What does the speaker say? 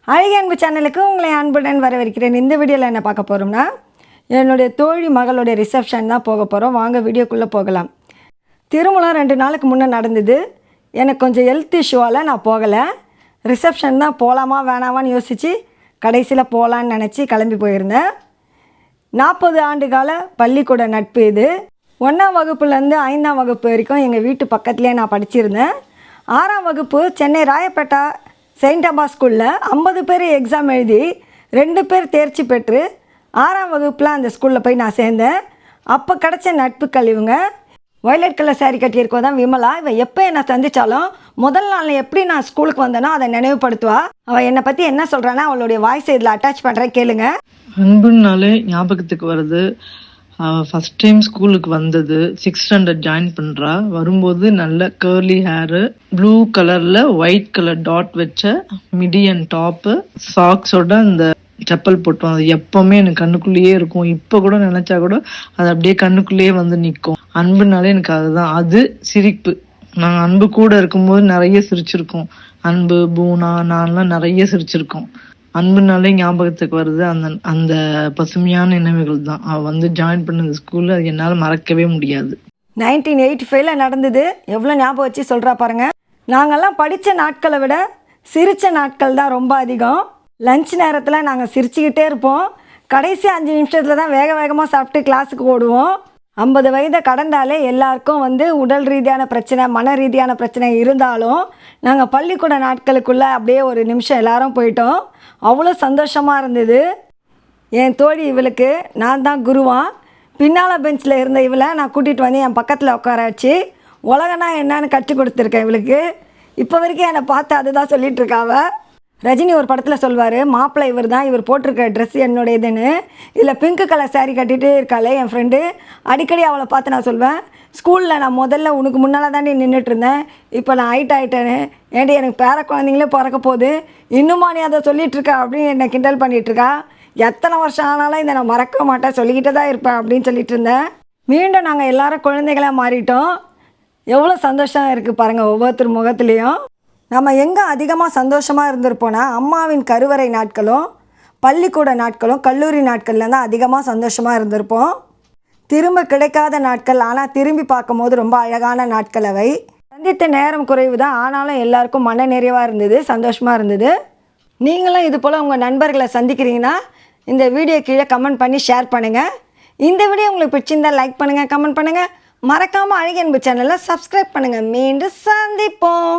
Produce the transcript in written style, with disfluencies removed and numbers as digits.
அழகிய அன்பு சேனலுக்கு உங்களை அன்புடன் வரவேற்கிறேன். இந்த வீடியோவில் என்ன பார்க்க போகிறோம்னா, என்னுடைய தோழி மகளுடைய ரிசப்ஷன் தான் போக போகிறோம். வாங்க வீடியோக்குள்ளே போகலாம். திருமணம் 2 நாளுக்கு முன்னே நடந்தது. எனக்கு கொஞ்சம் ஹெல்த் இஷ்யூவால் நான் போகலை. ரிசப்ஷன் தான் போகலாமா வேணாமான்னு யோசித்து கடைசியில் போகலான்னு நினச்சி கிளம்பி போயிருந்தேன். 40 ஆண்டு கால பள்ளிக்கூட நட்பு இது. 1ஆம் வகுப்புலேருந்து 5ஆம் வகுப்பு வரைக்கும் எங்கள் வீட்டு பக்கத்துலேயே நான் படிச்சிருந்தேன். 6ஆம் வகுப்பு சென்னை ராயப்பேட்டா செயின்ட் அம்மா ஸ்கூலில் 50 பேர் எக்ஸாம் எழுதி 2 பேர் தேர்ச்சி பெற்று 6ஆம் வகுப்பில் அந்த ஸ்கூலில் போய் நான் சேர்ந்தேன். அப்போ கிடச்ச நட்புக்கள் இவங்க. வயலட் கலர் சாரீ கட்டியிருக்கோம் தான் விமலா. இவன் எப்போ என்னை சந்தித்தாலும் முதல் நாள் எப்படி நான் ஸ்கூலுக்கு வந்தேனோ அதை நினைவுபடுத்துவா. அவள் என்னை பற்றி என்ன சொல்கிறான்னா அவளுடைய வாய்ஸை இதில் அட்டாச் பண்ணுறேன், கேளுங்க. அன்புனாலே ஞாபகத்துக்கு வருது. ஃபர்ஸ்ட் டைம் ஸ்கூலுக்கு வந்தது 6th ஸ்டாண்டர்ட் ஜாயின் பண்றா. வரும்போது நல்ல கேர்லி ஹேரு, ப்ளூ கலர்ல ஒயிட் கலர் டாட் வச்ச மிடி அண்ட் டாப்பு, சாக்ஸோட அந்த செப்பல் போட்டோம். அது எப்பவுமே எனக்கு கண்ணுக்குள்ளேயே இருக்கும். இப்ப கூட நினைச்சா கூட அது அப்படியே கண்ணுக்குள்ளேயே வந்து நிற்கும். அன்புனாலே எனக்கு அதுதான். அது சிரிப்பு. நாங்கள் அன்பு கூட இருக்கும்போது நிறைய சிரிச்சிருக்கோம். அன்பு, பூனா, நான்லாம் நிறைய சிரிச்சிருக்கோம். அன்புனாலே ஞாபகத்துக்கு வருது அந்த பசுமையான நினைவுகள் தான். அவள் வந்து ஜாயின் பண்ணது ஸ்கூலில் அது என்னால் மறக்கவே முடியாது. 1985 நடந்தது. எவ்வளோ ஞாபகம் வச்சு சொல்கிறா பாருங்க. நாங்கள்லாம் படித்த நாட்களை விட சிரித்த நாட்கள் தான் ரொம்ப அதிகம். லஞ்ச் நேரத்தில் நாங்கள் சிரிச்சுக்கிட்டே இருப்போம். கடைசி 5 நிமிஷத்தில் தான் வேக வேகமாக சாப்பிட்டு கிளாஸுக்கு ஓடுவோம். 50 வயதை கடந்தாலே எல்லாருக்கும் வந்து உடல் ரீதியான பிரச்சனை, மன ரீதியான பிரச்சனை இருந்தாலும் நாங்கள் பள்ளிக்கூட நாட்களுக்குள்ளே அப்படியே ஒரு நிமிஷம் எல்லாரும் போயிட்டோம். அவ்வளோ சந்தோஷமாக இருந்தது. என் தோழி இவளுக்கு நான் தான் குருவான். பின்னால் பெஞ்சில் இருந்த இவளை நான் கூட்டிகிட்டு வந்து என் பக்கத்தில் உட்கார வச்சு உலகனா என்னன்னு கற்றுக் கொடுத்துருக்கேன் இவளுக்கு. இப்போ வரைக்கும் என்னை பார்த்து அதுதான் சொல்லிகிட்டு இருக்காவ. ரஜினி ஒரு படத்தில் சொல்வார், மாப்பிள்ளை இவர் தான், இவர் போட்டிருக்க ட்ரெஸ் என்னுடையதுன்னு. இதில் பிங்க் கலர் சாரீ கட்டிகிட்டு இருக்காளே என் ஃப்ரெண்டு. அடிக்கடி அவளை பார்த்து நான் சொல்வேன், ஸ்கூலில் நான் முதல்ல உனக்கு முன்னால் தாண்டி நின்றுட்டு இருந்தேன், இப்போ நான் ஹைட் ஆகிட்டேன்னு. ஏன்டி எனக்கு பேர குழந்தைங்களே பிறக்க போகுது, இன்னுமா நீ அதை சொல்லிகிட்ருக்கா அப்படின்னு என்னை கிண்டல் பண்ணிகிட்ருக்கா. எத்தனை வருஷம் ஆனாலும் இதை நான் மறக்க மாட்டேன், சொல்லிக்கிட்டே தான் இருப்பேன் அப்படின்னு சொல்லிட்டு இருந்தேன். மீண்டும் நாங்கள் எல்லோரும் குழந்தைகளாக மாறிட்டோம். எவ்வளோ சந்தோஷம் இருக்குது பாருங்கள் ஒவ்வொருத்தர் முகத்துலேயும். நம்ம எங்கே அதிகமாக சந்தோஷமாக இருந்திருப்போன்னா அம்மாவின் கருவறை நாட்களும் பள்ளிக்கூட நாட்களும் கல்லூரி நாட்களில் தான் அதிகமாக சந்தோஷமாக இருந்திருப்போம். திரும்ப கிடைக்காத நாட்கள், ஆனால் திரும்பி பார்க்கும்போது ரொம்ப அழகான நாட்கள் அவை. சந்தித்த நேரம் குறைவு தான், ஆனாலும் எல்லாருக்கும் மன நிறைவாக இருந்தது, சந்தோஷமாக இருந்தது. நீங்களும் இது போல் உங்கள் நண்பர்களை சந்திக்கிறீங்கன்னா இந்த வீடியோ கீழே கமெண்ட் பண்ணி ஷேர் பண்ணுங்கள். இந்த வீடியோ உங்களுக்கு பிடிச்சிருந்தால் லைக் பண்ணுங்கள், கமெண்ட் பண்ணுங்கள். மறக்காமல் அழகிய அன்பு சேனலை சப்ஸ்கிரைப் பண்ணுங்கள். மீண்டும் சந்திப்போம்.